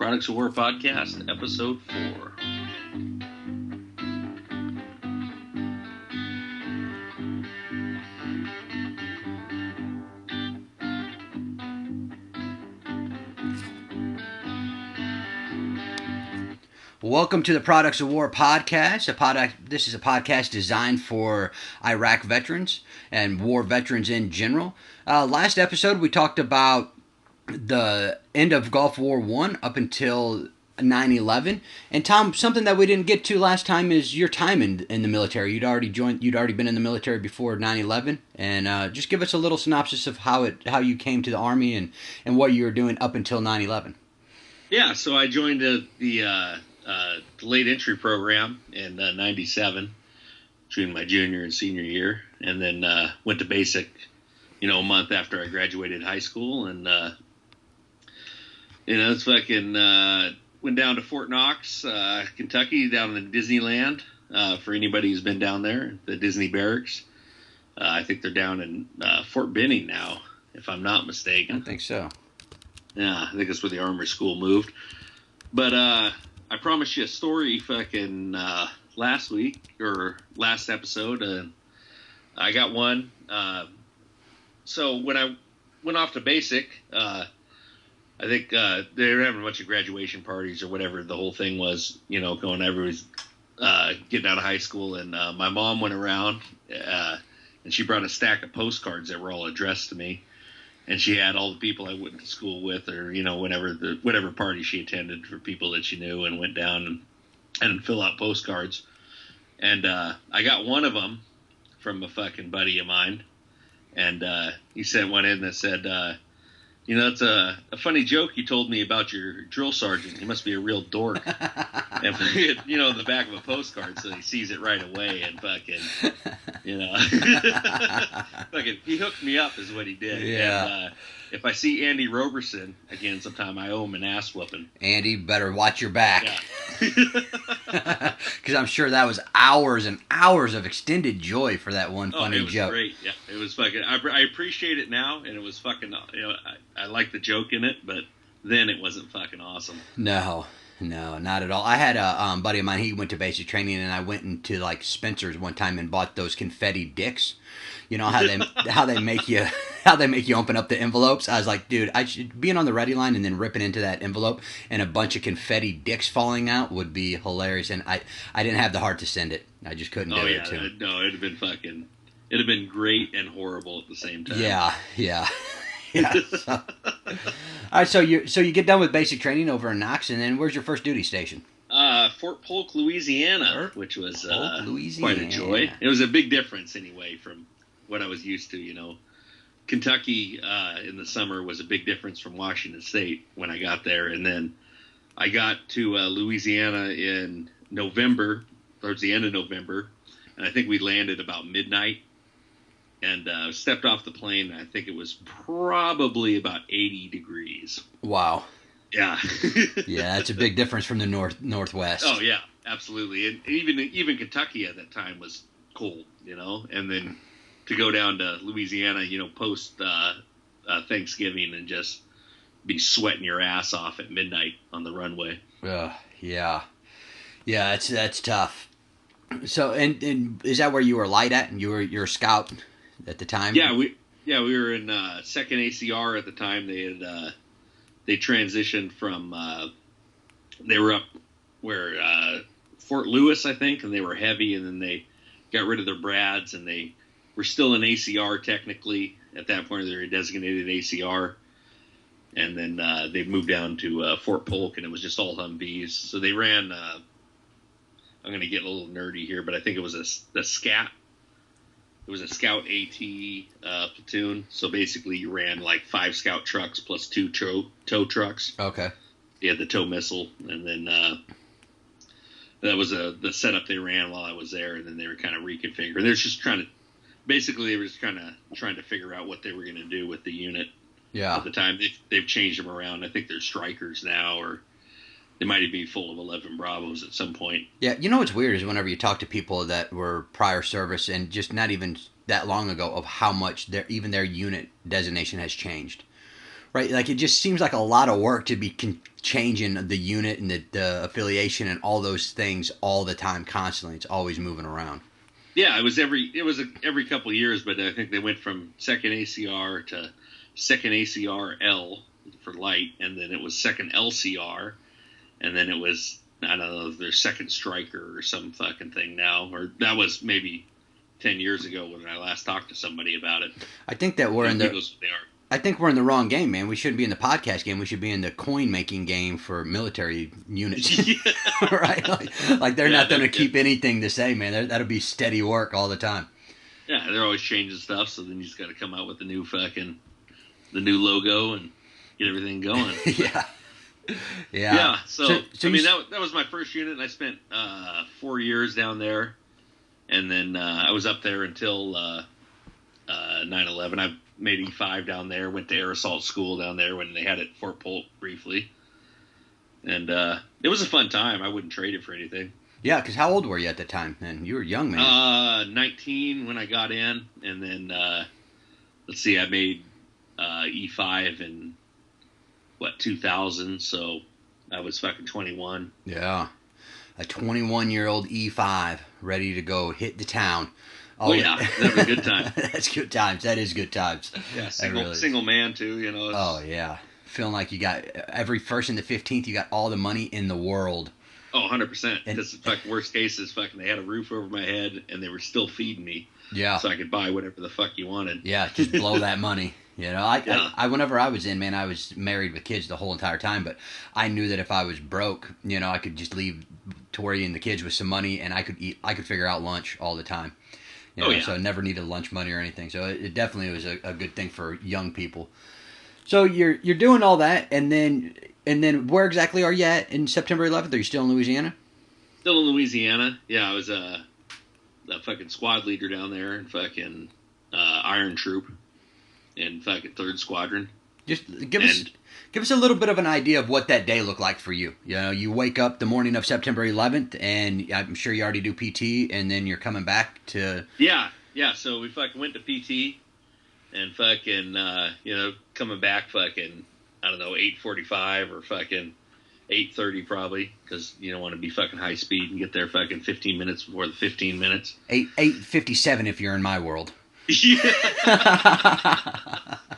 Products of War Podcast, Episode 4. Welcome to the Products of War Podcast. This is a podcast designed for Iraq veterans and war veterans in general. Last episode, we talked about the end of Gulf War I up until 9/11. And Tom, something that we didn't get to last time is your time in the military. You'd already been in the military before 9/11, and just give us a little synopsis of how you came to the Army and what you were doing up until 9/11. Yeah, so I joined the late entry program in 97 between my junior and senior year, and then went to basic, a month after I graduated high school, and it's fucking went down to Fort Knox, Kentucky, down in Disneyland. For anybody who's been down there, the Disney Barracks. I think they're down in Fort Benning now, if I'm not mistaken. I think so. Yeah, I think that's where the Armory School moved. But I promised you a story fucking last week or last episode. I got one. So when I went off to basic, I think they were having a bunch of graduation parties or whatever the whole thing was, going, everybody's getting out of high school. And my mom went around and she brought a stack of postcards that were all addressed to me. And she had all the people I went to school with, or whatever party she attended for people that she knew, and went down and fill out postcards. And I got one of them from a fucking buddy of mine, and he sent one in that said, "It's a funny joke you told me about your drill sergeant. He must be a real dork." And the back of a postcard, so he sees it right away, and fucking, fucking, he hooked me up, is what he did. Yeah. And, if I see Andy Roberson again sometime, I owe him an ass whooping. Andy, better watch your back. Yeah. Because I'm sure that was hours and hours of extended joy for that one funny it was joke. Great. Yeah, it was fucking. I appreciate it now, and it was fucking. I like the joke in it, but then it wasn't fucking awesome. No, not at all. I had a buddy of mine. He went to basic training, and I went into like Spencer's one time and bought those confetti dicks. You know how they make you open up the envelopes. I was like, dude, being on the ready line and then ripping into that envelope and a bunch of confetti dicks falling out would be hilarious. And I didn't have the heart to send it. I just couldn't do it to him. No, it'd have been great and horrible at the same time. Yeah. So, all right, so you get done with basic training over in Knox, and then where's your first duty station? Fort Polk, Louisiana, which was quite a joy. It was a big difference anyway from what I was used to. Kentucky in the summer was a big difference from Washington State when I got there, and then I got to Louisiana in November, towards the end of November, and I think we landed about midnight. And stepped off the plane, I think it was probably about 80 degrees. Wow. Yeah. Yeah, that's a big difference from the northwest. Oh, yeah, absolutely. And even Kentucky at that time was cold, And then to go down to Louisiana, post Thanksgiving and just be sweating your ass off at midnight on the runway. Yeah, that's tough. So, and is that where you were light at? And you're a scout at the time? Yeah, we were in second ACR at the time. They transitioned from they were up where Fort Lewis, I think, and they were heavy, and then they got rid of their brads, and they were still in ACR technically at that point. They were a designated ACR, and then they moved down to Fort Polk, and it was just all Humvees. So they ran. I'm going to get a little nerdy here, but I think it was a SCAT. It was a Scout AT platoon. So basically, you ran like 5 Scout trucks plus 2 tow trucks. Okay. You had the tow missile, and then that was the setup they ran while I was there, and then they were kind of reconfiguring. They were just trying to figure out what they were going to do with the unit. Yeah. At the time, they've changed them around. I think they're Strikers now, or they might even be full of 11 Bravos at some point. Yeah, what's weird is whenever you talk to people that were prior service and just not even that long ago of how much their unit designation has changed. Right, like it just seems like a lot of work to be changing the unit and the affiliation and all those things all the time, constantly. It's always moving around. Yeah, every couple of years, but I think they went from second ACR to second ACR-L for light, and then it was second LCR, and then it was, I don't know, their second Striker or some fucking thing now, or that was maybe 10 years ago when I last talked to somebody about it. I think that we're in the. Who knows what they are. I think we're in the wrong game, man. We shouldn't be in the podcast game. We should be in the coin making game for military units, right? Like they're not going to keep anything the same, man. That'll be steady work all the time. Yeah, they're always changing stuff. So then you just got to come out with the new logo and get everything going. Yeah. So I mean, that was my first unit, and I spent 4 years down there, and then I was up there until 9/11. I made E5 down there, went to air assault school down there when they had it at Fort Polk briefly. And it was a fun time. I wouldn't trade it for anything. Yeah, because how old were you at the time, man? You were young, man. 19 when I got in. And then, let's see, I made E5 in, 2000. So I was fucking 21. Yeah. A 21-year-old E5 ready to go hit the town. Oh, yeah. That was a good time. That's good times. That is good times. Yeah, single man, too, you know. Oh, yeah. Feeling like you got every 1st and the 15th, you got all the money in the world. Oh, 100%. Because fucking worst case is fucking they had a roof over my head and they were still feeding me. Yeah. So I could buy whatever the fuck you wanted. Yeah, just blow that money. You know, I whenever I was in, man, I was married with kids the whole entire time, but I knew that if I was broke, you know, I could just leave Tori and the kids with some money and I could figure out lunch all the time. You know, so I never needed lunch money or anything. So it definitely was a good thing for young people. So you're doing all that, and then where exactly are you at in September 11th? Are you still in Louisiana? Still in Louisiana. Yeah, I was a fucking squad leader down there in fucking Iron Troop in fucking 3rd Squadron. Just give us a little bit of an idea of what that day looked like for you. You know, you wake up the morning of September 11th, and I'm sure you already do PT, and then you're coming back to... Yeah. So we fucking went to PT, and fucking, coming back fucking, I don't know, 8:45 or fucking 8:30 probably, because you don't want to be fucking high speed and get there fucking 15 minutes before the 15 minutes. 8:57 if you're in my world. Yeah.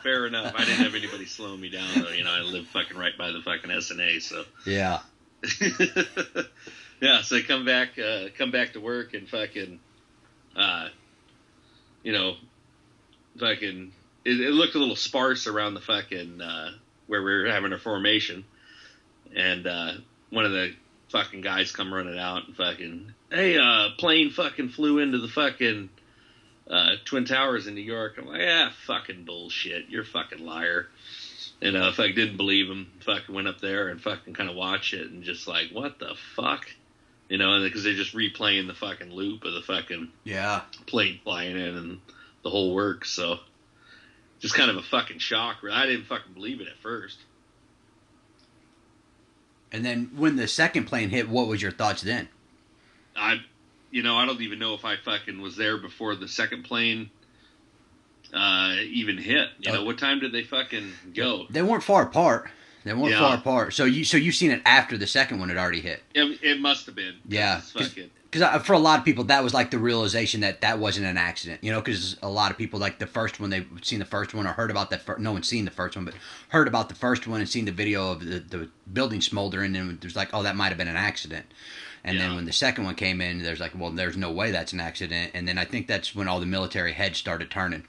Fair enough. I didn't have anybody slowing me down, though. You know, I live fucking right by the fucking SNA, so. Yeah. Yeah, so I come back to work and fucking, fucking, it looked a little sparse around the fucking, where we were having a formation. And, one of the fucking guys come running out and fucking, hey, plane fucking flew into the fucking, Twin Towers in New York. I'm like, fucking bullshit. You're a fucking liar. And if I didn't believe him, fucking went up there and fucking kind of watch it and just like, what the fuck? You know, because they're just replaying the fucking loop of the fucking plane flying in and the whole works. So just kind of a fucking shock. I didn't fucking believe it at first. And then when the second plane hit, what was your thoughts then? I don't even know if I fucking was there before the second plane even hit. You know, what time did they fucking go? They weren't far apart. Far apart. So you've seen it after the second one had already hit. It must have been. Yeah. Because for a lot of people, that was like the realization that wasn't an accident. You know, because a lot of people, like the first one, they've seen the first one or heard about that. No one's seen the first one, but heard about the first one and seen the video of the building smoldering, and there's like, oh, that might have been an accident. And then when the second one came in, there's like, well, there's no way that's an accident. And then I think that's when all the military heads started turning.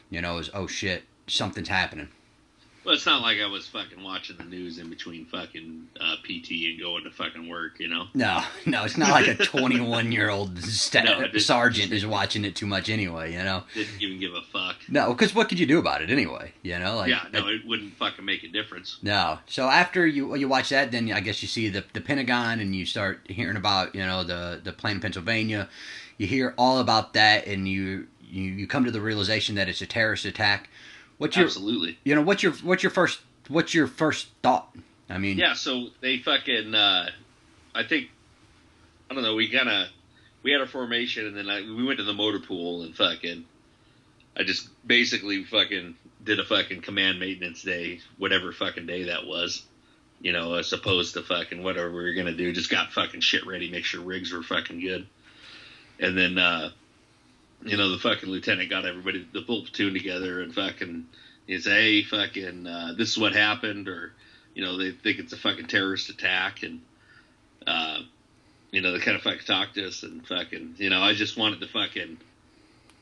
You know, it was, oh shit, something's happening. Well, it's not like I was fucking watching the news in between fucking PT and going to fucking work, you know? No, it's not like a 21-year-old sergeant is watching it too much anyway, you know? Didn't even give a fuck. No, because what could you do about it anyway, you know? Like, it wouldn't fucking make a difference. No. So after you watch that, then I guess you see the Pentagon and you start hearing about, you know, the plane in Pennsylvania. You hear all about that and you come to the realization that it's a terrorist attack. Absolutely. You know, what's your first thought? I mean, yeah. So they fucking, I don't know. We had a formation, and then we went to the motor pool, and fucking, I just basically fucking did a fucking command maintenance day, whatever fucking day that was, as opposed to fucking whatever we were going to do. Just got fucking shit ready, make sure rigs were fucking good. And then, the fucking lieutenant got everybody, the full platoon together and fucking, he said, hey, fucking, this is what happened, or, they think it's a fucking terrorist attack, and, they kind of fucking talked to us, and fucking, I just wanted to fucking,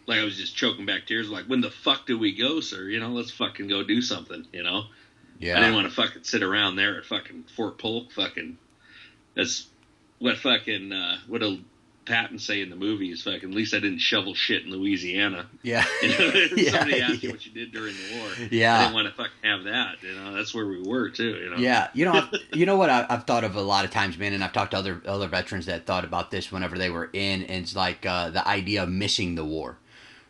like, I was just choking back tears, like, when the fuck do we go, sir? Let's fucking go do something, Yeah. I didn't want to fucking sit around there at fucking Fort Polk, fucking, that's what fucking, what a Patton say in the movies, fucking, at least I didn't shovel shit in Louisiana. Yeah. Somebody asked you what you did during the war. Yeah. I didn't want to fucking have that, that's where we were too, Yeah. You know what I've thought of a lot of times, man, and I've talked to other veterans that thought about this whenever they were in, and it's like the idea of missing the war,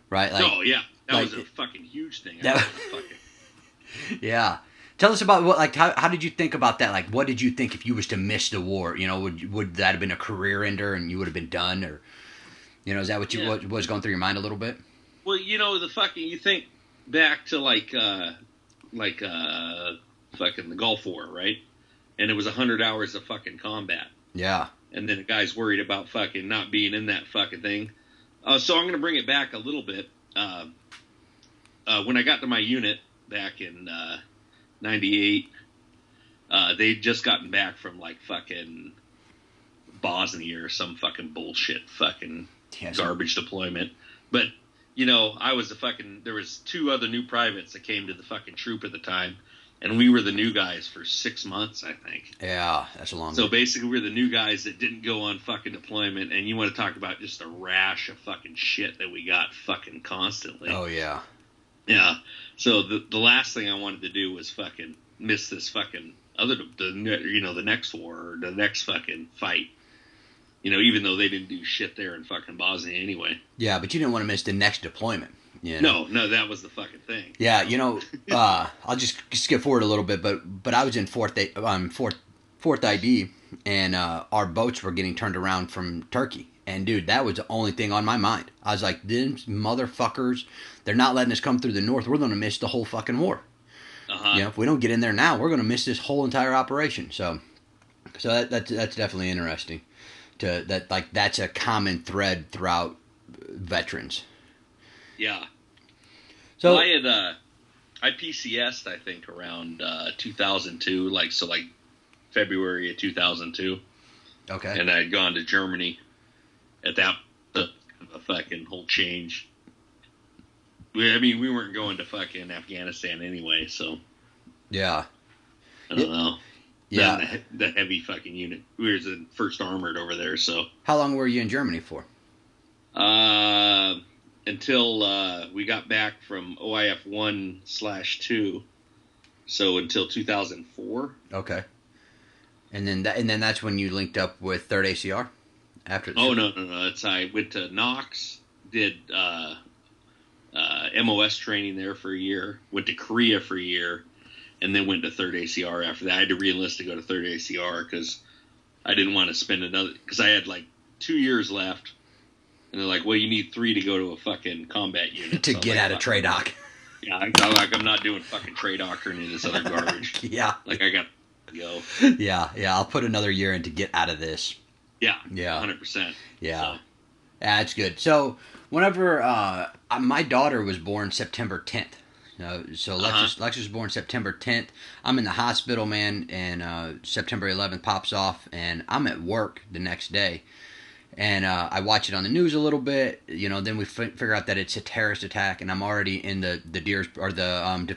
right? Like, oh, yeah. That was a fucking huge thing. Yeah. Tell us about how did you think about that? Like, what did you think if you was to miss the war? Would that have been a career ender and you would have been done, or, is that what was going through your mind a little bit? Well, you think back to fucking the Gulf War, right? And it was 100 hours of fucking combat. Yeah. And then the guy's worried about fucking not being in that fucking thing. So I'm going to bring it back a little bit. When I got to my unit back in 98, they'd just gotten back from like fucking Bosnia or some fucking bullshit fucking garbage deployment. But, I was there was 2 other new privates that came to the fucking troop at the time, and we were the new guys for 6 months, I think. Yeah, that's a long So basically we're the new guys that didn't go on fucking deployment, and you want to talk about just a rash of fucking shit that we got fucking constantly. Oh, yeah. Yeah. So the last thing I wanted to do was fucking miss this fucking the next war or the next fucking fight. Even though they didn't do shit there in fucking Bosnia anyway. Yeah, but you didn't want to miss the next deployment. No, that was the fucking thing. Yeah, I'll just skip forward a little bit, but I was in fourth ID, and our boats were getting turned around from Turkey. And, dude, that was the only thing on my mind. I was like, these motherfuckers, they're not letting us come through the north. We're going to miss the whole fucking war. Uh-huh. If we don't get in there now, we're going to miss this whole entire operation. So that's definitely interesting. That's a common thread throughout veterans. Yeah. So well, I PCS'd, I think, around 2002, like February of 2002. Okay. And I had gone to Germany. At that, a fucking whole change. We weren't going to fucking Afghanistan anyway, so. Yeah. I don't know. Yeah. The heavy fucking unit. We were the first armored over there, so. How long were you in Germany for? Until we got back from OIF 1/2, so until 2004. Okay. And then that's when you linked up with 3rd ACR? After no. I went to Knox, did MOS training there for a year, went to Korea for a year, and then went to 3rd ACR after that. I had to re-enlist to go to 3rd ACR because I didn't want to spend because I had like 2 years left, and they're like, well, you need 3 to go to a fucking combat unit. to get out of TRADOC. Yeah, I'm not doing fucking TRADOC or any of this other garbage. Yeah. Like, I got to go. Yeah, I'll put another year in to get out of this. Yeah, 100%. Yeah, so. Yeah, that's good. So, whenever my daughter was born September 10th, so Lexus was born September 10th. I'm in the hospital, man, and September 11th pops off, and I'm at work the next day, and I watch it on the news a little bit. Then we figure out that it's a terrorist attack, and I'm already in the DEERS or the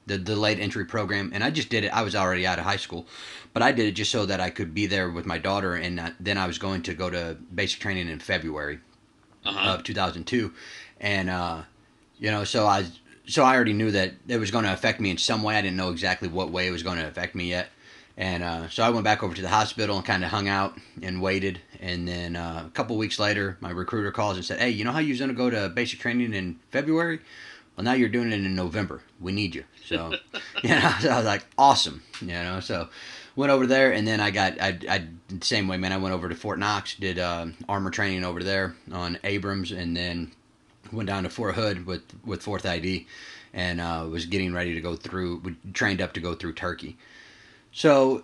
delayed entry program, and I just did it. I was already out of high school, but I did it just so that I could be there with my daughter, and then I was going to go to basic training in February of 2002, and so I already knew that it was going to affect me in some way. I didn't know exactly what way it was going to affect me yet, and so I went back over to the hospital and kind of hung out and waited, and then a couple weeks later, my recruiter calls and said, "Hey, you know how you was going to go to basic training in February? Well, now you're doing it in November. We need you." So, so I was like, awesome, so went over there, and then I same way, man. I went over to Fort Knox, did armor training over there on Abrams, and then went down to Fort Hood with 4th ID, and was getting ready to go through, trained up to go through Turkey. So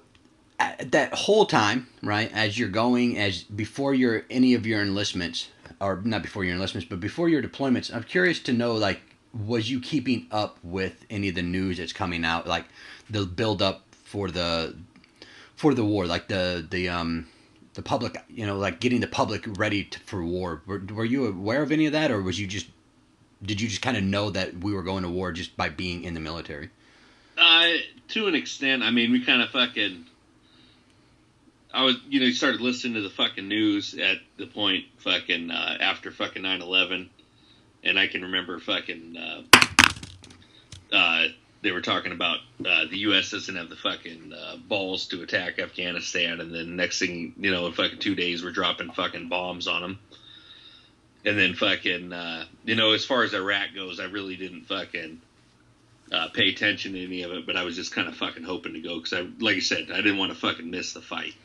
that whole time, right, as you're going, as before any of your enlistments, or not before your enlistments, but before your deployments, I'm curious to know, like, was you keeping up with any of the news that's coming out, like the build up for the war, like the public, like getting the public ready for war? Were you aware of any of that, or did you just kind of know that we were going to war just by being in the military? To an extent. I mean, we kind of I was, started listening to the fucking news at the point after 9/11, and I can remember they were talking about the U.S. doesn't have the balls to attack Afghanistan, and then next thing in 2 days we're dropping bombs on them. And then as far as Iraq goes, I really didn't pay attention to any of it, but I was just kind of hoping to go because like I said, I didn't want to miss the fight.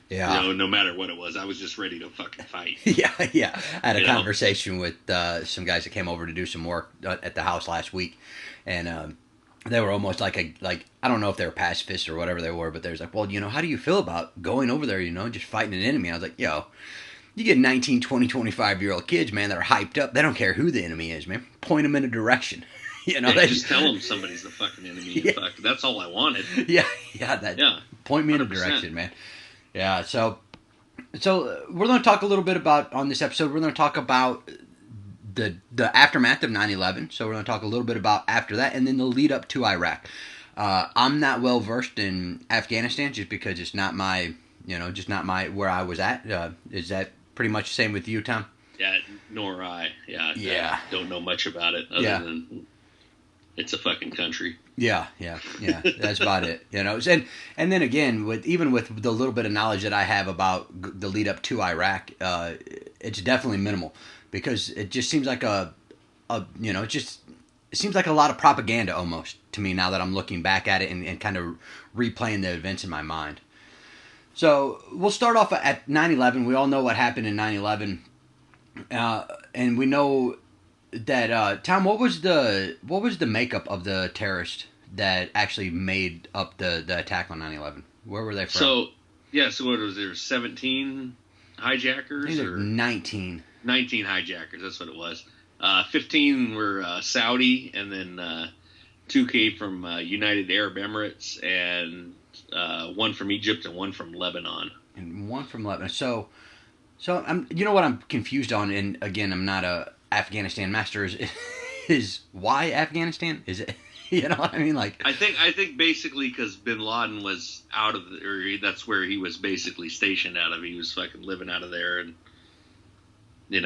Yeah. No matter what it was, I was just ready to fight. Yeah. I had a conversation with some guys that came over to do some work at the house last week, and they were almost like I don't know if they were pacifists or whatever they were, but they was like, well, how do you feel about going over there, just fighting an enemy? I was like, you get 19, 20, 25-year-old kids, man, that are hyped up. They don't care who the enemy is, man. Point them in a direction. They just tell them somebody's the fucking enemy. Yeah. That's all I wanted. Yeah. Point me 100%. In a direction, man. Yeah, so we're going to talk a little bit about, on this episode, we're going to talk about the aftermath of 9/11. So we're going to talk a little bit about after that, and then the lead up to Iraq. I'm not well versed in Afghanistan just because it's not my, where I was at. Is that pretty much the same with you, Tom? Yeah, nor I. Yeah. I don't know much about it other than it's a fucking country. Yeah. That's about it. And then again, with the little bit of knowledge that I have about the lead up to Iraq, it's definitely minimal because it just seems like it seems like a lot of propaganda almost to me now that I'm looking back at it and kind of replaying the events in my mind. So we'll start off at 9/11. We all know what happened in 9/11, and we know that Tom, what was the makeup of the terrorists that actually made up the attack on 9/11? Where were they from? So what was there? 17 hijackers or 19? 19 hijackers. That's what it was. 15 were Saudi, and then 2 came from United Arab Emirates, and 1 from Egypt, and 1 from Lebanon. And 1 from Lebanon. So I'm, what I'm confused on, and again, I'm not a Afghanistan master, is why Afghanistan? Is it, what I mean? Like, I think basically because Bin Laden was out of that's where he was basically stationed out of. He was living out of there, and they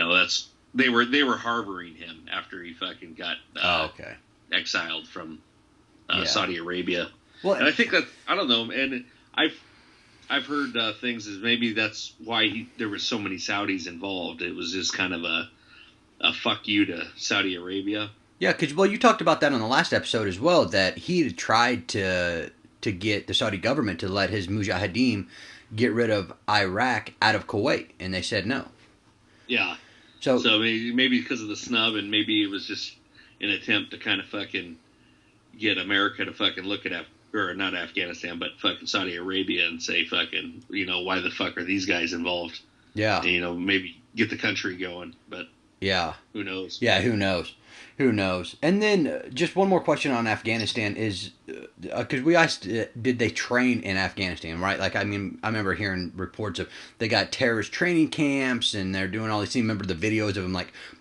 were harboring him after he got exiled from Saudi Arabia. Well, and I think that, I don't know, and I've heard things as maybe that's why there were so many Saudis involved. It was just kind of a fuck you to Saudi Arabia. Yeah, because you talked about that on the last episode as well, that he had tried to get the Saudi government to let his mujahideen get rid of Iraq out of Kuwait, and they said no. Yeah. So maybe because of the snub, and maybe it was just an attempt to kind of get America to look at or not Afghanistan, but Saudi Arabia and say why the fuck are these guys involved? Yeah. And, maybe get the country going, but yeah, who knows? Yeah, who knows? And then just one more question on Afghanistan is, because we asked, did they train in Afghanistan, right? Like, I mean, I remember hearing reports of they got terrorist training camps and they're doing all these things. Remember the videos of them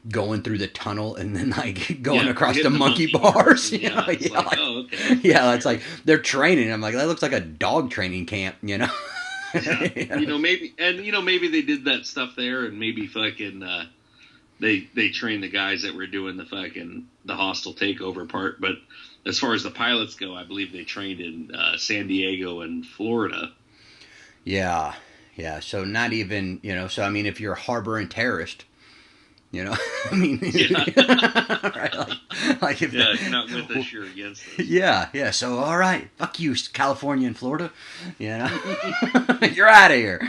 going through the tunnel and then going across the monkey bars? Oh, okay. Yeah, it's like they're training. I'm like, that looks like a dog training camp, Yeah. Maybe they did that stuff there, and maybe they trained the guys that were doing the hostile takeover part. But as far as the pilots go, I believe they trained in San Diego and Florida. Yeah. So not even, so I mean, if you're harboring terrorists, I mean, right? Like if you're not with us, you're against us. Yeah. So all right, fuck you, California and Florida. You're out of here.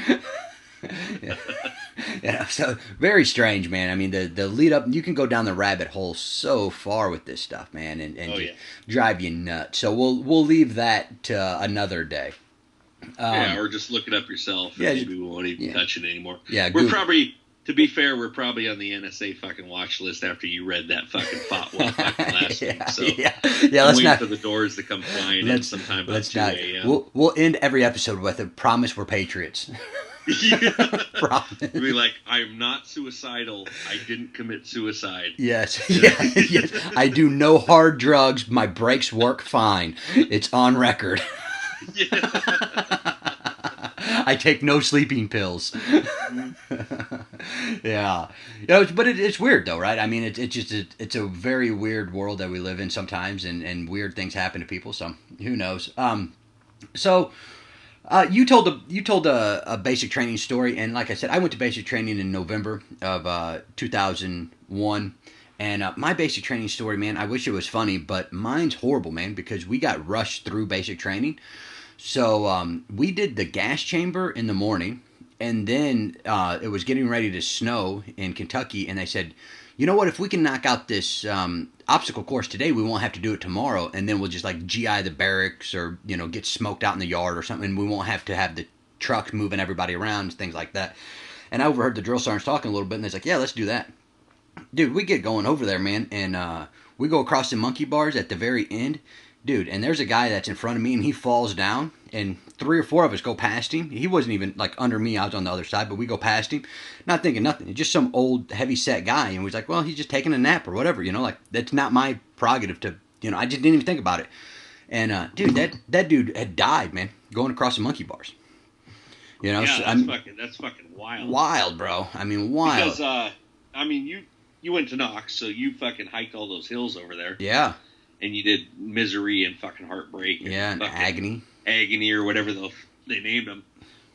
Yeah. Yeah, so very strange, man. I mean, the lead up, you can go down the rabbit hole so far with this stuff, man, and just drive you nuts. So we'll leave that to another day. Or just look it up yourself. And maybe we won't even touch it anymore. Yeah, we're probably, to be fair, we're probably on the NSA fucking watch list after you read that fucking fatwa fucking last week. So I'm waiting for the doors to come flying in sometime about 2 a.m. We'll end every episode with a promise we're patriots. Be like, I'm not suicidal. I didn't commit suicide. Yes. Yes. I do no hard drugs. My brakes work fine. It's on record. I take no sleeping pills. Yeah. But it's weird though, right? I mean, it's a very weird world that we live in sometimes, and weird things happen to people. So who knows? You told a basic training story, and like I said, I went to basic training in November of 2001, and my basic training story, man, I wish it was funny, but mine's horrible, man, because we got rushed through basic training. So we did the gas chamber in the morning, and then it was getting ready to snow in Kentucky, and they said, you know what, if we can knock out this obstacle course today, we won't have to do it tomorrow, and then we'll just like GI the barracks, or get smoked out in the yard or something, and we won't have to have the trucks moving everybody around, things like that. And I overheard the drill sergeants talking a little bit, and they're like, yeah, let's do that. Dude, we get going over there, man, and we go across the monkey bars at the very end. Dude, and there's a guy that's in front of me, and he falls down, and 3 or 4 of us go past him. He wasn't even, like, under me. I was on the other side, but we go past him, not thinking nothing. It's just some old, heavy-set guy, and we was like, well, he's just taking a nap or whatever, like, that's not my prerogative to, I just didn't even think about it. And, dude, that dude had died, man, going across the monkey bars. Yeah, so, that's fucking wild. Wild, bro. I mean, wild. Because, you went to Knox, so you fucking hiked all those hills over there. Yeah. And you did Misery and fucking Heartbreak. And Agony. Agony or whatever they named them.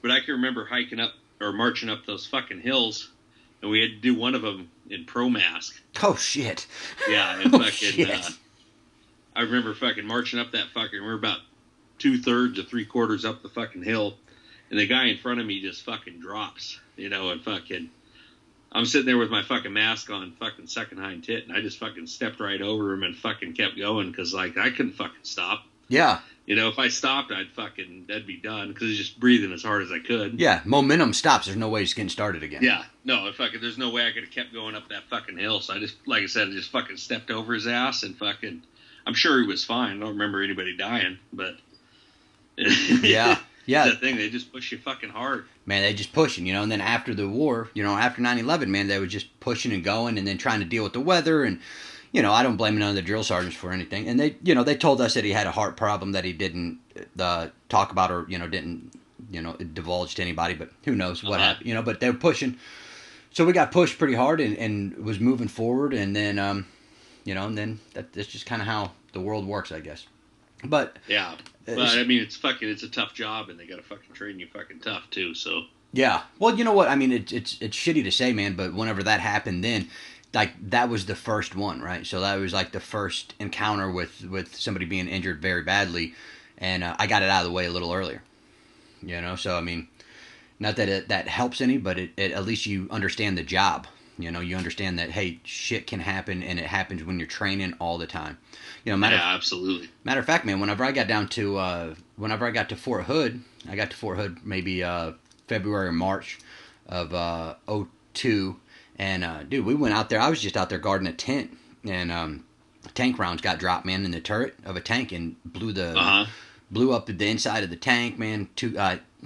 But I can remember hiking up or marching up those fucking hills, and we had to do one of them in pro mask. Oh, shit. Yeah, and I remember fucking marching up that fucking, we're about 2/3 to 3/4 up the fucking hill, and the guy in front of me just fucking drops, and fucking, I'm sitting there with my fucking mask on, fucking second hind tit, and I just fucking stepped right over him and fucking kept going, because, like, I couldn't fucking stop. Yeah. If I stopped, that'd be done, because I was just breathing as hard as I could. Yeah, momentum stops. There's no way it's getting started again. Yeah, no, there's no way I could have kept going up that fucking hill, so I just, like I said, I just fucking stepped over his ass, and fucking, I'm sure he was fine. I don't remember anybody dying, but... Yeah. Yeah. That thing, they just push you fucking hard. Man, they just pushing, and then after the war, after 9/11, man, they were just pushing and going, and then trying to deal with the weather, and, I don't blame none of the drill sergeants for anything. And they, they told us that he had a heart problem that he didn't talk about, or, didn't, divulge to anybody, but who knows what happened, but they were pushing. So we got pushed pretty hard and was moving forward, and then, and then that's just kind of how the world works, I guess. But yeah, but I mean, it's a tough job, and they got to fucking train you fucking tough too. So yeah, well, you know what? I mean, it's shitty to say, man, but whenever that happened, then like that was the first one, right? So that was like the first encounter with somebody being injured very badly, and I got it out of the way a little earlier. So I mean, not that that helps any, but it at least you understand the job. You understand that, hey, shit can happen, and it happens when you're training all the time. Absolutely. Matter of fact, man, whenever I got to Fort Hood, maybe February or March of 2002, and dude, we went out there. I was just out there guarding a tent, and tank rounds got dropped, man, in the turret of a tank, and blew up the inside of the tank, man.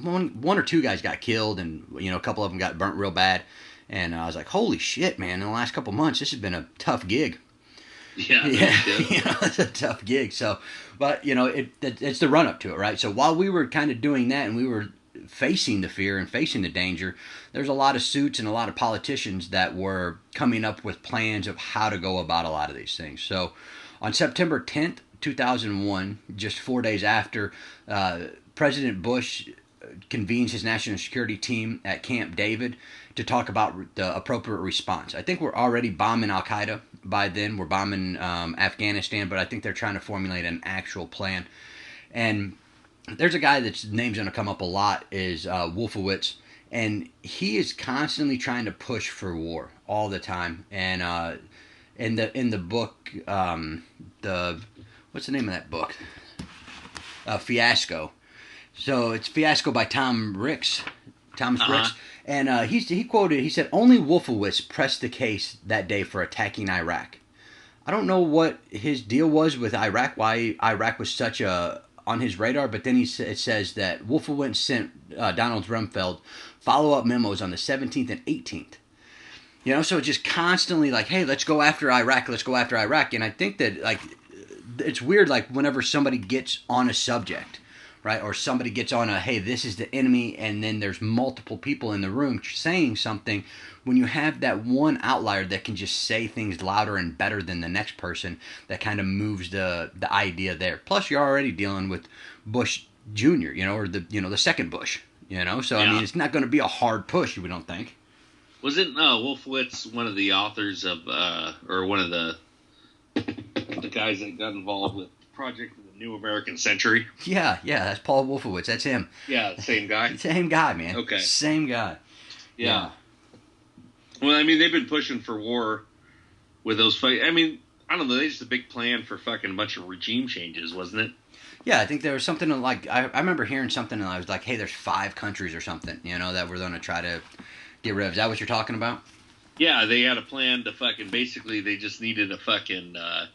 One or two guys got killed, and a couple of them got burnt real bad. And I was like, holy shit, man, in the last couple months, this has been a tough gig. Yeah. It's a tough gig. So, but, it's the run-up to it, right? So while we were kind of doing that and we were facing the fear and facing the danger, there's a lot of suits and a lot of politicians that were coming up with plans of how to go about a lot of these things. So on September 10th, 2001, just 4 days after, President Bush convenes his national security team at Camp David to talk about the appropriate response. I think we're already bombing Al-Qaeda by then. We're bombing Afghanistan, but I think they're trying to formulate an actual plan. And there's a guy that's name's going to come up a lot is Wolfowitz, and he is constantly trying to push for war all the time. And in the book, the what's the name of that book? Fiasco. So it's Fiasco by Thomas Ricks. And he quoted, he said, "Only Wolfowitz pressed the case that day for attacking Iraq." I don't know what his deal was with Iraq, why Iraq was such on his radar, but then it says that Wolfowitz sent Donald Rumsfeld follow-up memos on the 17th and 18th. You know, so it's just constantly like, hey, let's go after Iraq, And I think that, like, it's weird, like, whenever somebody gets on a subject, right, or somebody gets on hey, this is the enemy, and then there's multiple people in the room saying something, when you have that one outlier that can just say things louder and better than the next person, that kind of moves the idea there. Plus, you're already dealing with Bush Jr., or the second Bush, So, yeah. I mean, it's not going to be a hard push, we don't think. Wasn't Wolfowitz one of the authors of, or one of the guys that got involved with Project of the New American Century? Yeah, that's Paul Wolfowitz. That's him. Yeah, same guy? Same guy, man. Okay. Same guy. Yeah. Well, I mean, they've been pushing for war with those fights. I mean, I don't know. They just a big plan for fucking a bunch of regime changes, wasn't it? Yeah, I think there was something like, I remember hearing something, and I was like, hey, there's 5 countries or something, that we're going to try to get rid of. Is that what you're talking about? Yeah, they had a plan to fucking, basically, they just needed a fucking, a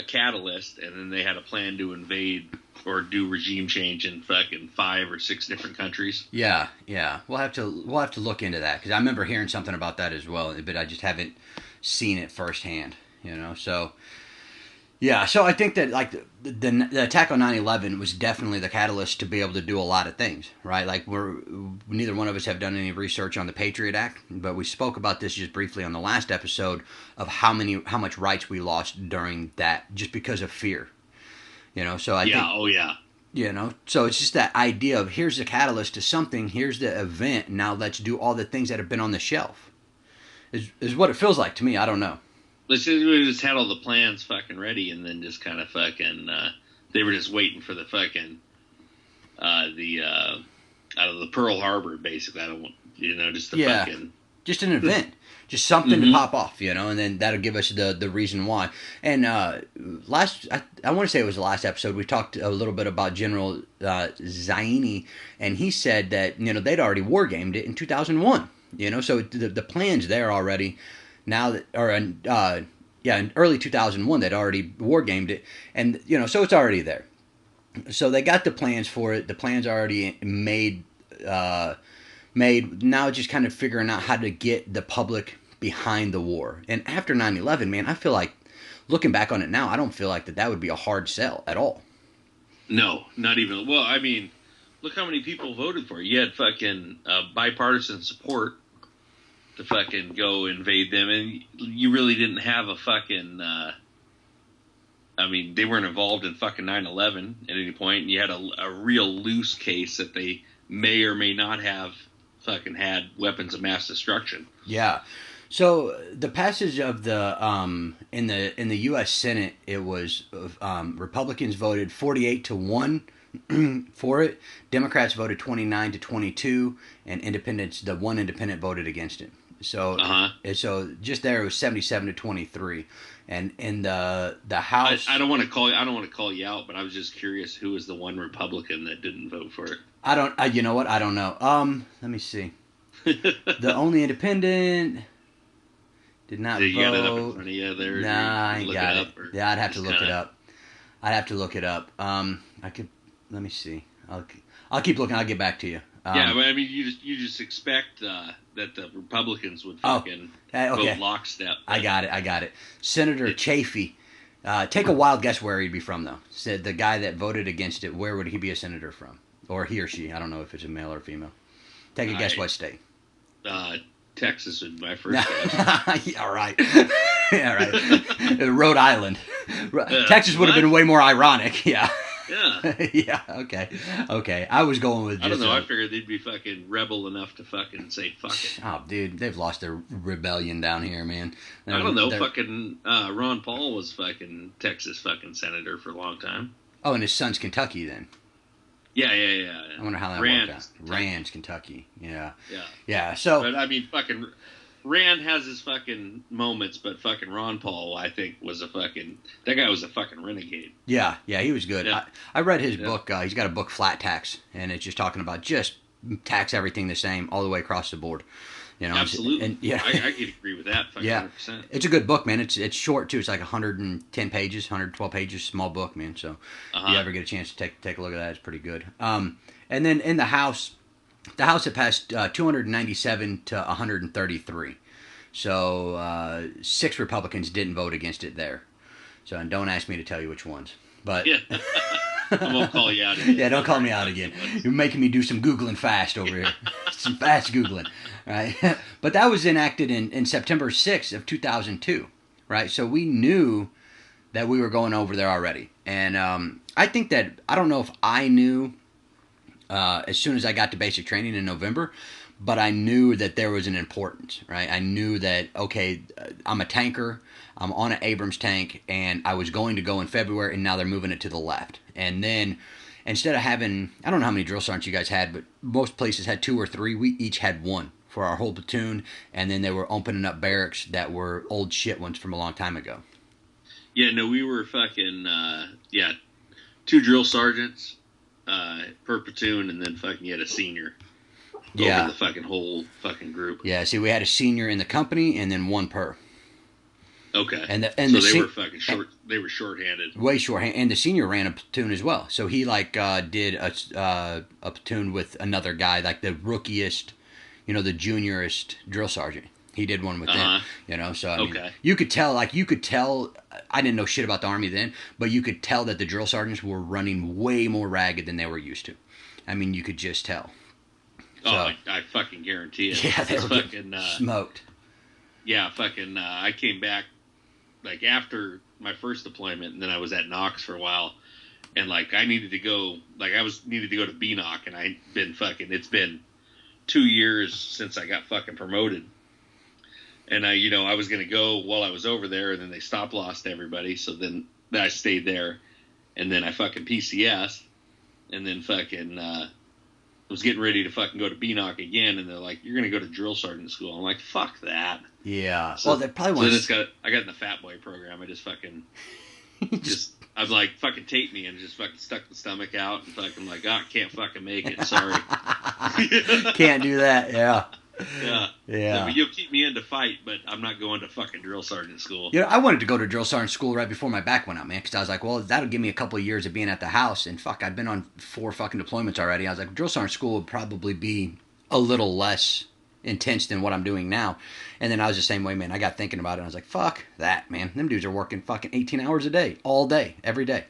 catalyst, and then they had a plan to invade or do regime change in fucking 5 or 6 different countries. Yeah. We'll have to look into that, because I remember hearing something about that as well, but I just haven't seen it firsthand, So, yeah, so I think that, like, the attack on 9/11 was definitely the catalyst to be able to do a lot of things, right? Like, neither one of us have done any research on the Patriot Act, but we spoke about this just briefly on the last episode of how much rights we lost during that just because of fear, So I think, oh yeah. So it's just that idea of, here's the catalyst to something, here's the event, now let's do all the things that have been on the shelf, is what it feels like to me. I don't know. We just had all the plans fucking ready, and then just kind of fucking, they were just waiting for the fucking, out of the Pearl Harbor, basically. I don't want, just the fucking. Just an event. Just something to pop off, and then that'll give us the reason why. And I want to say it was the last episode, we talked a little bit about General Zaini, and he said that, they'd already war-gamed it in 2001, so the plan's there already. Now that, or in early 2001, they'd already war-gamed it, and so it's already there. So they got the plans for it. The plans are already made. Now it's just kind of figuring out how to get the public behind the war. And after 9/11, man, I feel like, looking back on it now, I don't feel like that would be a hard sell at all. No, not even. Well, I mean, look how many people voted for it. You had fucking bipartisan support to fucking go invade them, and you really didn't have a fucking, I mean, they weren't involved in fucking 9/11 at any point, and you had a real loose case that they may or may not have fucking had weapons of mass destruction. Yeah. So the passage of the in the U.S. Senate, it was Republicans voted 48-1 for it. Democrats voted 29-22, and independents, the one independent voted against it. So so just there it was 77-23, and in the House. I don't want to call you out, but I was just curious who was the one Republican that didn't vote for it. I don't. You know what? I don't know. Let me see. The only independent did not vote. You got it up in front of you there? Nah, I ain't got it. Yeah, I'd have to look it up. I could. Let me see. I'll keep looking. I'll get back to you. Yeah, but I mean, you just expect that the Republicans would fucking vote lockstep. I got it. Senator Chafee. Take a wild guess where he'd be from, though. Said the guy that voted against it. Where would he be a senator from, or he or she? I don't know if it's a male or female. Take a guess. What state? Texas would be my first guess. Yeah, right. Yeah, right. Rhode Island. Texas would have been way more ironic. Yeah. Yeah. Yeah. Okay. I was going with. I don't know. I figured they'd be fucking rebel enough to fucking say fuck it. Oh, dude, they've lost their rebellion down here, man. I don't know. Fucking Ron Paul was fucking Texas fucking senator for a long time. Oh, and his son's Kentucky then. I wonder how that Rand, worked out. Rand's Kentucky. Yeah. Yeah. Yeah. So, but I mean, fucking Rand has his fucking moments, but fucking Ron Paul, I think, was that guy was a fucking renegade. Yeah, he was good. Yeah. I read his book. He's got a book, Flat Tax, and it's just talking about just tax everything the same all the way across the board. You know, absolutely. And yeah, I could agree with that. Yeah, 100%. It's a good book, man. It's short too. It's like 110 pages, 112 pages, small book, man. So if you ever get a chance to take a look at that, it's pretty good. And then in the House had passed 297 to 133. So 6 Republicans didn't vote against it there. So and don't ask me to tell you which ones, but yeah. I won't call you out again. Yeah, don't call me out again. You're making me do some Googling fast over here. Some fast Googling, right? But that was enacted in September 6th of 2002, right? So we knew that we were going over there already. And I think that, I don't know if I knew as soon as I got to basic training in November, but I knew that there was an importance, right? I knew that, okay, I'm a tanker, I'm on an Abrams tank, and I was going to go in February, and now they're moving it to the left. And then instead of having, I don't know how many drill sergeants you guys had, but most places had 2 or 3. We each had 1 for our whole platoon, and then they were opening up barracks that were old shit ones from a long time ago. Yeah, no, we were fucking, 2 drill sergeants per platoon, and then fucking you had a senior. Over the fucking whole fucking group. Yeah, see, we had a senior in the company, and then 1 per. Okay. So they were fucking short. They were shorthanded. Way shorthanded, and the senior ran a platoon as well. So he did a platoon with another guy, like the rookiest, the juniorest drill sergeant. He did one with them. So I mean, you could tell. I didn't know shit about the Army then, but you could tell that the drill sergeants were running way more ragged than they were used to. I mean, you could just tell. So, I fucking guarantee it. Yeah, they were fucking smoked. Yeah, fucking. I came back after my first deployment, and then I was at Knox for a while, and I needed to go. Needed to go to BNOC, and I'd been fucking. It's been 2 years since I got fucking promoted, and I was gonna go while I was over there, and then they stop lost everybody, so then I stayed there, and then I fucking PCS, and then fucking. Was getting ready to fucking go to BNOC again, and they're like, "You're gonna go to drill sergeant school." I'm like, "Fuck that." Yeah. So, well, they probably want. So I got in the fat boy program. I just fucking, I'm like, fucking tape me and just fucking stuck the stomach out and fucking can't fucking make it. Sorry. Can't do that. Yeah. Yeah. But you'll keep me in to fight, but I'm not going to fucking drill sergeant school. I wanted to go to drill sergeant school right before my back went out, man, because I was like, well, that'll give me a couple of years of being at the house, and I'd been on 4 fucking deployments already. I was like, drill sergeant school would probably be a little less intense than what I'm doing now. And then I was the same way, man. I got thinking about it, and I was like, fuck that, man. Them dudes are working fucking 18 hours a day, all day, every day.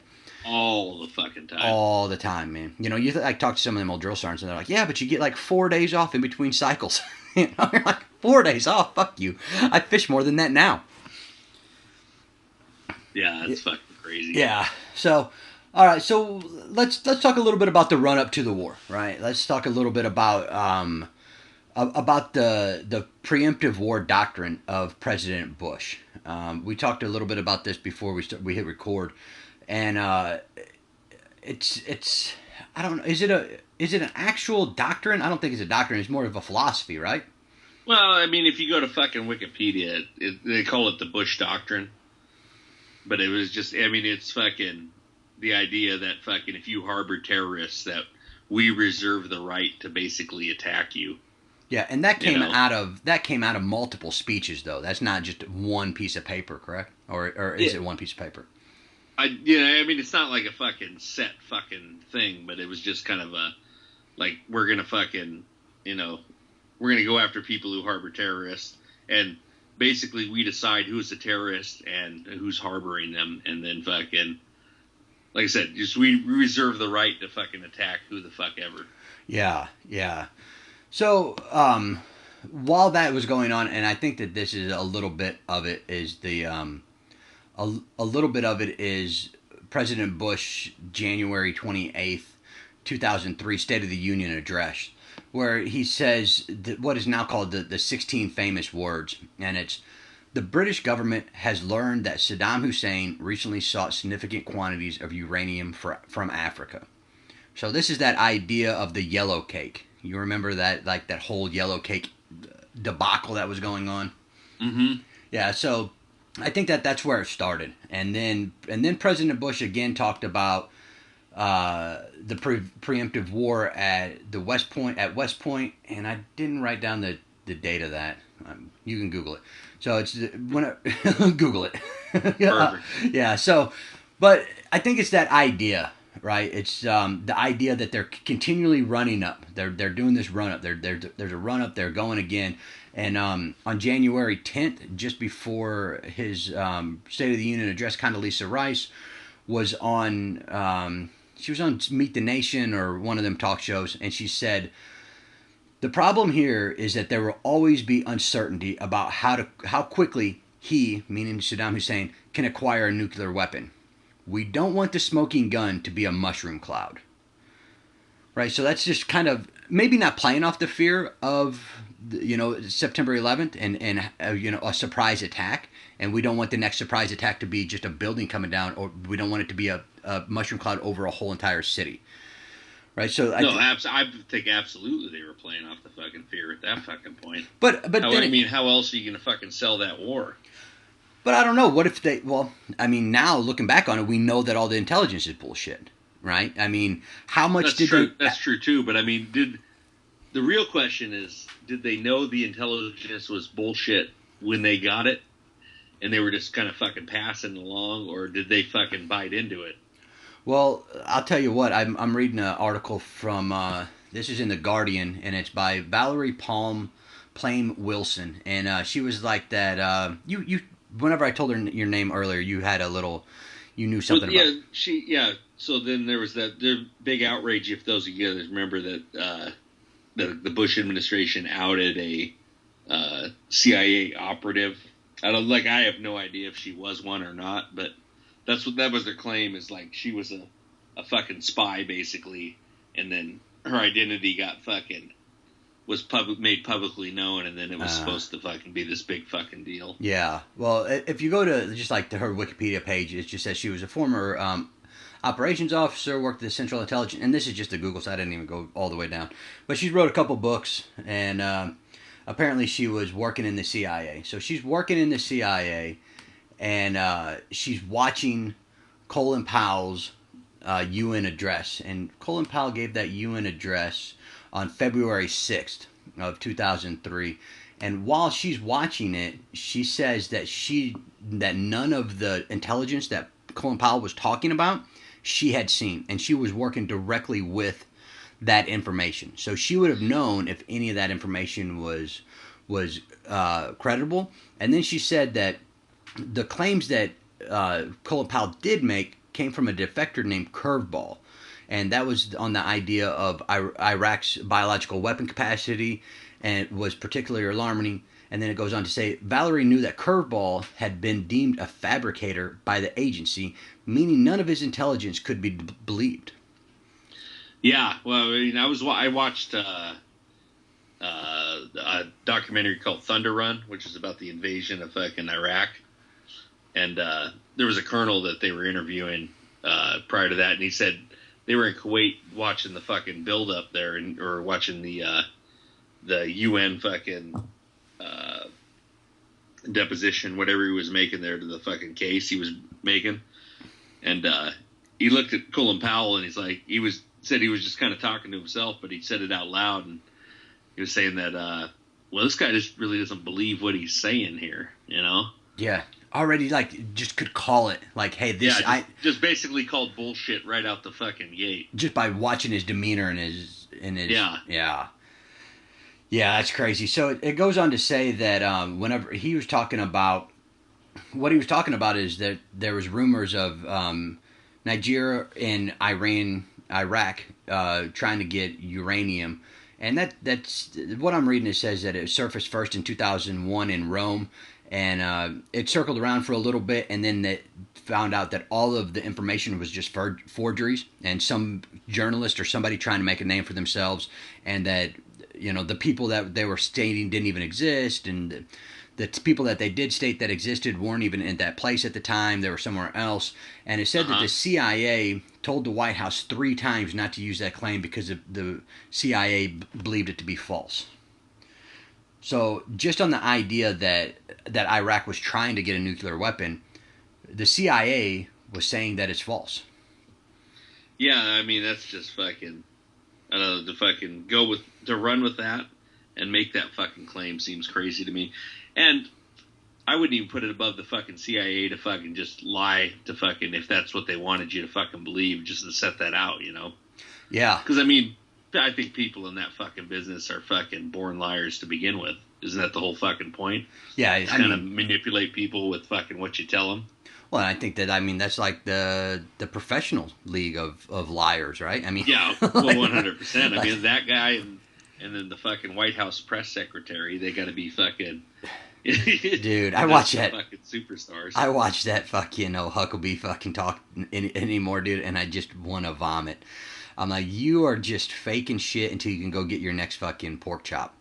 All the fucking time. All the time, man. You talk to some of them old drill sergeants, and they're like, yeah, but you get 4 days off in between cycles. You're like, 4 days off? Fuck you. I fish more than that now. Yeah, that's fucking crazy. Yeah. So, all right. So let's talk a little bit about the run up to the war, right? Let's talk a little bit about the preemptive war doctrine of President Bush. We talked a little bit about this before we hit record, and it's I don't know. Is it an actual doctrine? I don't think it's a doctrine. It's more of a philosophy, right? Well, I mean, if you go to fucking Wikipedia, they call it the Bush Doctrine. But it was just, I mean, it's fucking the idea that fucking if you harbor terrorists, that we reserve the right to basically attack you. Yeah, and that came out of multiple speeches, though. That's not just one piece of paper, correct? Or is it one piece of paper? I mean, it's not like a fucking set fucking thing, but it was just kind of we're gonna fucking, we're gonna go after people who harbor terrorists, and basically we decide who's a terrorist and who's harboring them, and then fucking, like I said, just we reserve the right to fucking attack who the fuck ever. Yeah. So, while that was going on, and I think that this is a little bit of it is a little bit of it is President Bush, January 28th, 2003, State of the Union address, where he says what is now called the 16 famous words, and it's, the British government has learned that Saddam Hussein recently sought significant quantities of uranium from Africa. So this is that idea of the yellow cake. You remember that, like that whole yellow cake debacle that was going on? Mm-hmm. Yeah, so I think that's where it started. And then President Bush again talked about the preemptive war at West Point, and I didn't write down the date of that. You can Google it. So it's Google it. Perfect. Yeah. So, but I think it's that idea, right? It's the idea that they're continually running up. They're doing this run up. There's a run up. They're going again. And on January 10th, just before his State of the Union address, Condoleezza Rice was on. She was on Meet the Nation or one of them talk shows, and she said, "The problem here is that there will always be uncertainty about how quickly he, meaning Saddam Hussein, can acquire a nuclear weapon. We don't want the smoking gun to be a mushroom cloud." Right, so that's just kind of maybe not playing off the fear of September 11th and a surprise attack, and we don't want the next surprise attack to be just a building coming down, or we don't want it to be a mushroom cloud over a whole entire city. Right, so I think absolutely they were playing off the fucking fear at that fucking point. But how else are you gonna fucking sell that war? But I don't know. What if they? Well, I mean, now looking back on it, we know that all the intelligence is bullshit, right? I mean, how much did they? That's true too. But I mean, the real question is, did they know the intelligence was bullshit when they got it, and they were just kind of fucking passing along, or did they fucking bite into it? Well, I'll tell you what. I'm reading an article from this is in the Guardian, and it's by Valerie Plame Wilson, and she was like that. You whenever I told her your name earlier, you had a little, you knew something about. So then there was the big outrage. If those of you guys remember that the Bush administration outed a CIA operative. I have no idea if she was one or not, but that was their claim, is like she was a fucking spy basically, and then her identity got made publicly known, and then it was supposed to fucking be this big fucking deal. Yeah. Well, if you go to just like to her Wikipedia page, it just says she was a former operations officer, worked at the Central Intelligence, and this is just a Google, so I didn't even go all the way down. But she's wrote a couple books, and apparently she was working in the CIA. So she's working in the CIA, and she's watching Colin Powell's UN address. And Colin Powell gave that UN address on February 6th of 2003. And while she's watching it, she says that none of the intelligence that Colin Powell was talking about, she had seen. And she was working directly with that information. So she would have known if any of that information was credible. And then she said that the claims that Colin Powell did make came from a defector named Curveball. And that was on the idea of Iraq's biological weapon capacity, and it was particularly alarming. And then it goes on to say, Valerie knew that Curveball had been deemed a fabricator by the agency, meaning none of his intelligence could be believed. Yeah, well, I mean, I watched a documentary called Thunder Run, which is about the invasion of fucking Iraq. And there was a colonel that they were interviewing prior to that, and he said they were in Kuwait watching the fucking build up there, or watching the UN fucking deposition, whatever he was making there, to the fucking case he was making. And he looked at Colin Powell, and he's like, said he was just kind of talking to himself, but he said it out loud, and he was saying that, well, this guy just really doesn't believe what he's saying here, you know? Yeah. Already, like, just could call it, like, hey, this... Yeah, just basically called bullshit right out the fucking gate. Just by watching his demeanor and his... Yeah. Yeah. Yeah, that's crazy. So it goes on to say that whenever he was talking about... What he was talking about is that there was rumors of Nigeria and Iraq trying to get uranium. And that's... What I'm reading, it says that it surfaced first in 2001 in Rome. And it circled around for a little bit, and then they found out that all of the information was just forgeries, and some journalist or somebody trying to make a name for themselves, and that the people that they were stating didn't even exist, and the people that they did state that existed weren't even in that place at the time. They were somewhere else. And it said that the CIA told the White House 3 times not to use that claim because the CIA believed it to be false. So just on the idea that Iraq was trying to get a nuclear weapon, the CIA was saying that it's false. Yeah, I mean, that's just fucking, I don't know, to fucking to run with that and make that fucking claim seems crazy to me. And I wouldn't even put it above the fucking CIA to fucking just lie to fucking, if that's what they wanted you to fucking believe, just to set that out, you know? Yeah. Because, I mean, I think people in that fucking business are fucking born liars to begin with. Isn't that the whole fucking point? Yeah. Just kind of manipulate people with fucking what you tell them. Well, I think that, I mean, that's like the professional league of liars, right? I mean, yeah, well, 100%. I mean, that guy and then the fucking White House press secretary, they got to be fucking. Dude, I watch that. Fucking superstars. I watch that fucking Huckabee fucking talk anymore, dude, and I just want to vomit. I'm like, you are just faking shit until you can go get your next fucking pork chop.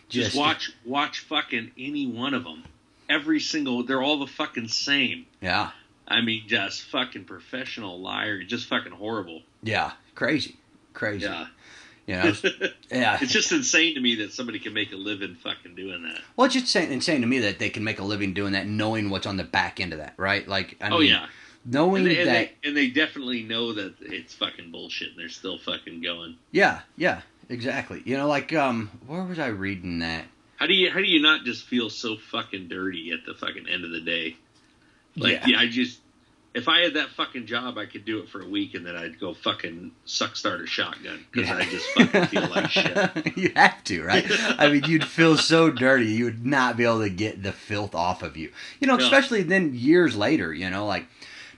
Just watch fucking any one of them. Every single, they're all the fucking same. Yeah. I mean, just fucking professional liar, just fucking horrible. Yeah, crazy. Yeah. You know, yeah. It's just insane to me that somebody can make a living fucking doing that. Well, it's just insane to me that they can make a living doing that, knowing what's on the back end of that, right? Like, I mean, yeah. Knowing that... they definitely know that it's fucking bullshit, and they're still fucking going. Yeah, exactly. You know, like, where was I reading that? How do you not just feel so fucking dirty at the fucking end of the day? Like, yeah, if I had that fucking job, I could do it for a week, and then I'd go fucking start a shotgun because I just fucking feel like shit. You have to, right? I mean, you'd feel so dirty, you would not be able to get the filth off of you. You know, especially then years later. You know, like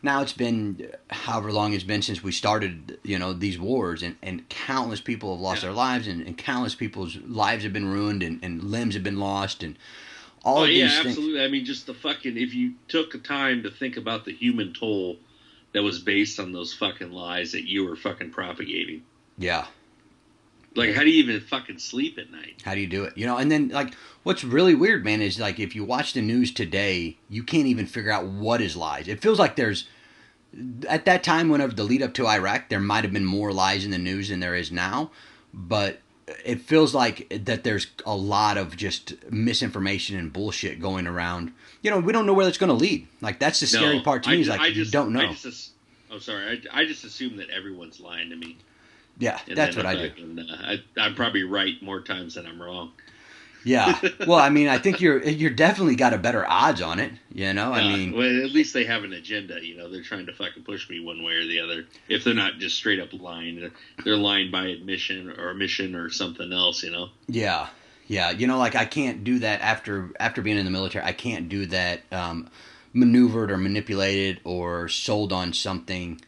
now it's been however long it's been since we started. You know, these wars, and countless people have lost their lives, and countless people's lives have been ruined, and limbs have been lost, and. All of these things. Absolutely. I mean, just the fucking, if you took the time to think about the human toll that was based on those fucking lies that you were fucking propagating. Yeah. Like, how do you even fucking sleep at night? How do you do it? You know, and then, like, what's really weird, man, is, like, if you watch the news today, you can't even figure out what is lies. It feels like there's, at that time, whenever the lead up to Iraq, there might have been more lies in the news than there is now, but it feels like that there's a lot of just misinformation and bullshit going around. You know, we don't know where that's going to lead. Like, that's the scary part to me, is like, you don't know. I just assume that everyone's lying to me. Yeah, that's what I do. I'm probably right more times than I'm wrong. Yeah. Well, I mean, I think you're definitely got a better odds on it, you know? I mean... Well, at least they have an agenda, you know? They're trying to fucking push me one way or the other. If they're not just straight up lying. They're lying by admission or something else, you know? Yeah. Yeah. You know, like, I can't do that after being in the military. I can't do that maneuvered or manipulated or sold on something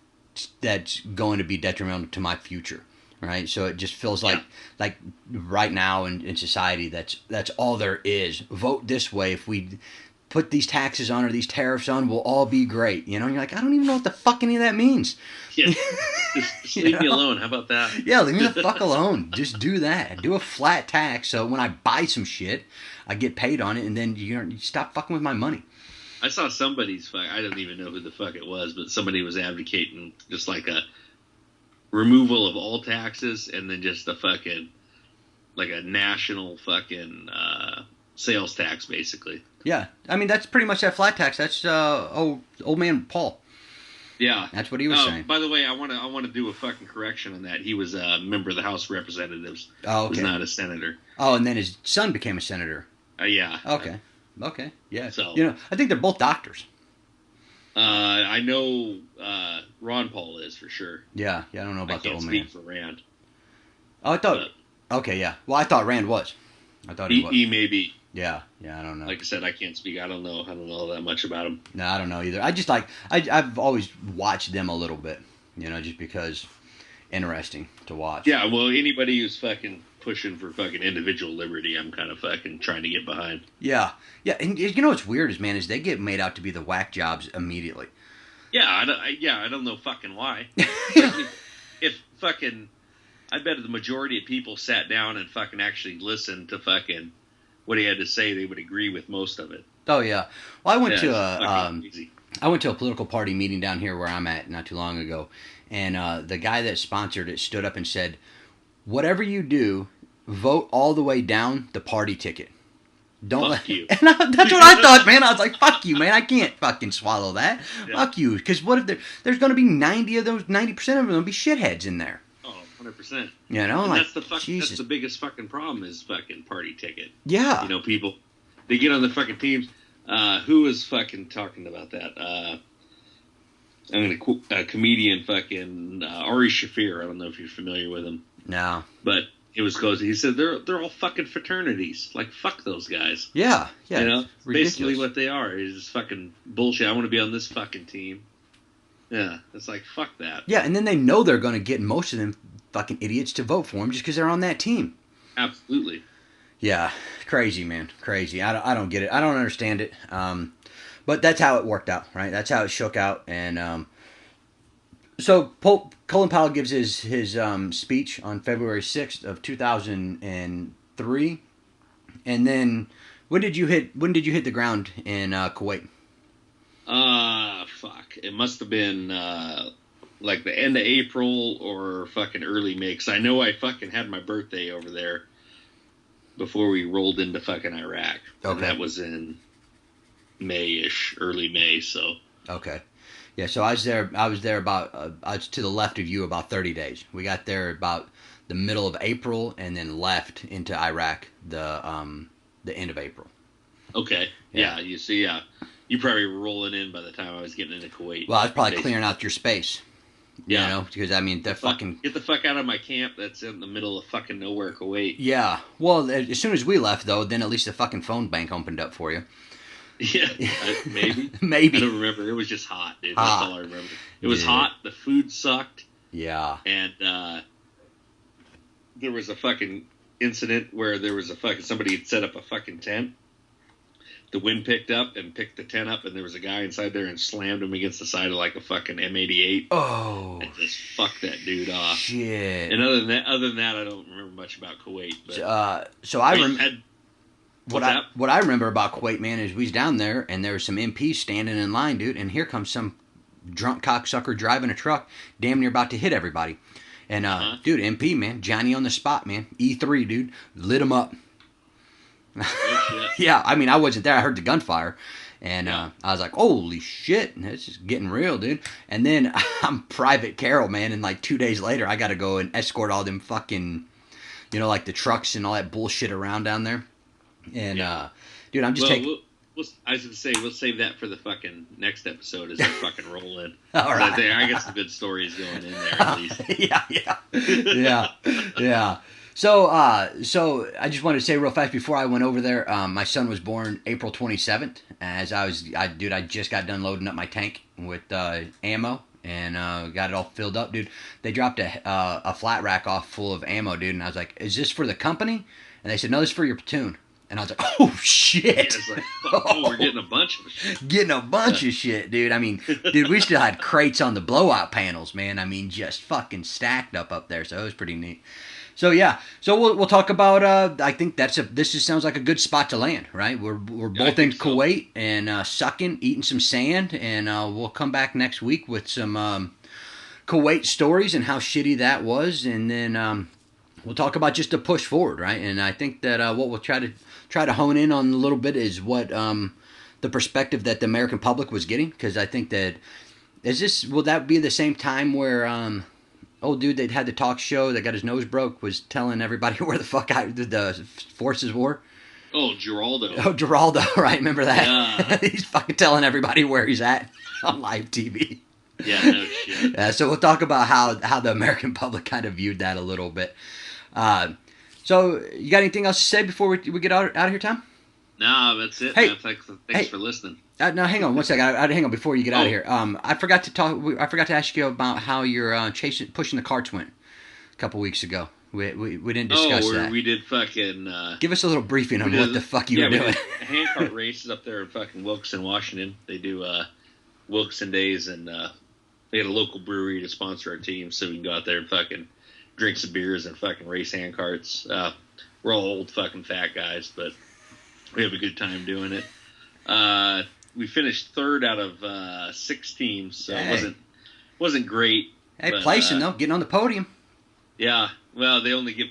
that's going to be detrimental to my future. Right, so it just feels like right now in society, that's all there is. Vote this way. If we put these taxes on or these tariffs on, we'll all be great. You know, and you're like, I don't even know what the fuck any of that means. Yeah, just leave me alone. How about that? Yeah, leave me the fuck alone. Just do that. Do a flat tax, so when I buy some shit, I get paid on it, and then you stop fucking with my money. I saw somebody's I don't even know who the fuck it was, but somebody was advocating just like a removal of all taxes, and then just a fucking like a national fucking sales tax, basically. Yeah, I mean that's pretty much that flat tax. That's old man Paul. Yeah, that's what he was saying. By the way, I want to do a fucking correction on that. He was a member of the House of Representatives. Oh, okay. He was not a senator. Oh, and then his son became a senator. Yeah. Okay. Yeah. So you know, I think they're both doctors. I know Ron Paul is for sure. Yeah, I don't know about the old man. I can't speak for Rand. Oh, I thought. Okay, yeah. Well, I thought Rand was. I thought he was. He may be. Yeah, I don't know. Like I said, I can't speak. I don't know that much about him. No, I don't know either. I just I've always watched them a little bit, you know, just because interesting to watch. Yeah, well, anybody who's fucking pushing for fucking individual liberty, I'm kind of fucking trying to get behind. Yeah, and you know what's weird is they get made out to be the whack jobs immediately. Yeah, I don't know fucking why. If fucking, I bet the majority of people sat down and fucking actually listened to fucking what he had to say, they would agree with most of it. Oh yeah. Well, Easy. I went to a political party meeting down here where I'm at not too long ago, and the guy that sponsored it stood up and said, "Whatever you do, vote all the way down the party ticket. Don't Fuck you." And that's what I thought, man. I was like, "Fuck you, man. I can't fucking swallow that. Yeah. Fuck you." Because what if there's going to be 90% of them will be shitheads in there. Oh, 100%. You know, And like that's the biggest fucking problem is fucking party ticket. Yeah. You know, people, they get on the fucking teams. Who was fucking talking about that? I'm going to quote a comedian, fucking Ari Shaffir. I don't know if you're familiar with him. No. But it was close. He said they're all fucking fraternities. Like, fuck those guys. Yeah. Yeah. You know, ridiculous. basically what they are is just fucking bullshit. I want to be on this fucking team. Yeah, it's like, fuck that. Yeah, and then they know they're going to get most of them fucking idiots to vote for them just because they're on that team. Absolutely. Yeah, crazy, man, crazy. I don't get it. I don't understand it. But that's how it worked out, right? That's how it shook out. And so Colin Powell gives his speech on February 6th of 2003. And then when did you hit the ground in Kuwait? Fuck. It must have been like the end of April or fucking early May. 'Cause I know I fucking had my birthday over there before we rolled into fucking Iraq. Okay. And that was in May-ish, early May, so. Okay. Yeah, so I was there about, I was to the left of you about 30 days. We got there about the middle of April and then left into Iraq the end of April. Okay. Yeah, you see, yeah. You probably were rolling in by the time I was getting into Kuwait. Well, I was probably clearing out your space. Yeah. You know, because I mean, they're fucking... Get the fuck out of my camp that's in the middle of fucking nowhere, Kuwait. Yeah. Well, as soon as we left, though, then at least the fucking phone bank opened up for you. Yeah, maybe. Maybe. I don't remember. It was just hot, dude. That's all I remember. It was hot. The food sucked. Yeah. And there was a fucking incident where there was somebody had set up a fucking tent. The wind picked up and picked the tent up, and there was a guy inside there and slammed him against the side of like a fucking M88. Oh. And just fucked that dude off. Shit. And other than that, I don't remember much about Kuwait. But so I remember... What I remember about Kuwait, man, is we was down there and there was some MPs standing in line, dude, and here comes some drunk cocksucker driving a truck, damn near about to hit everybody. And dude, MP, man, Johnny on the spot, man, E3, dude, lit him up. Oh, yeah, I mean, I wasn't there. I heard the gunfire, and I was like, "Holy shit, this is getting real, dude." And then I'm Private Carrell, man, and like 2 days later, I got to go and escort all them fucking, you know, like the trucks and all that bullshit around down there. And dude, I'm just taking. I was going to say, we'll save that for the fucking next episode as I fucking roll in. All right. I got some good stories going in there at least. yeah. So I just wanted to say real fast before I went over there, my son was born April 27th. As I just got done loading up my tank with ammo and got it all filled up, dude. They dropped a flat rack off full of ammo, dude, and I was like, "Is this for the company?" And they said, "No, this is for your platoon." And I was like, "Oh shit!" Yeah, it's like, we're getting a bunch of shit. Getting a bunch of shit, dude. I mean, dude, we still had crates on the blowout panels, man. I mean, just fucking stacked up there. So it was pretty neat. So yeah, so we'll talk about. I think this just sounds like a good spot to land, right? We're both in Kuwait and sucking, eating some sand, and we'll come back next week with some Kuwait stories and how shitty that was, and then we'll talk about just a push forward, right? And I think that what we'll try to hone in on a little bit is what the perspective that the American public was getting, because I think that will that be the same time where old dude that had the talk show that got his nose broke was telling everybody where the fuck the forces were? Oh, Geraldo. Oh, Geraldo, right? Remember that? Yeah. He's fucking telling everybody where he's at on live TV. Yeah, no shit. So we'll talk about how the American public kind of viewed that a little bit. So you got anything else to say before we get out of here, Tom? No, that's it. Hey, man. Thanks for listening. Now hang on one second. Hang on before you get out of here. I forgot to ask you about how your pushing the carts went a couple weeks ago. We didn't discuss that. We did fucking. Give us a little briefing on what the fuck you were doing. We did handcart races up there in fucking Wilkeston, Washington. They do Wilkeston days, and they had a local brewery to sponsor our team, so we can go out there and fucking drink some beers and fucking race handcarts. We're all old fucking fat guys, but We have a good time doing it. We finished third out of 6 teams, so it wasn't great. Hey, but, placing though, getting on the podium. Yeah, well, they only give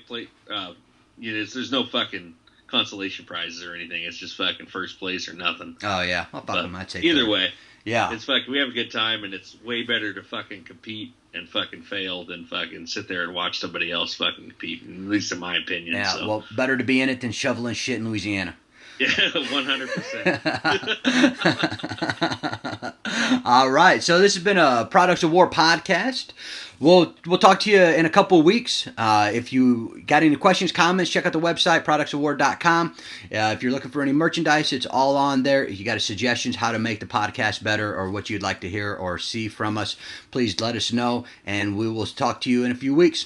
there's no fucking consolation prizes or anything. It's just fucking first place or nothing. Oh yeah, well, fuck them. I'd take either way. Yeah, it's fucking. We have a good time, and it's way better to fucking compete and fucking fail than fucking sit there and watch somebody else fucking compete. At least in my opinion. Yeah, so. Well, better to be in it than shoveling shit in Louisiana. Yeah, 100%. All right, so this has been a Products of War podcast. We'll talk to you in a couple of weeks. If you got any questions, comments, check out the website, productsofwar.com. If you're looking for any merchandise, it's all on there. If you got suggestions how to make the podcast better or what you'd like to hear or see from us, please let us know, and we will talk to you in a few weeks.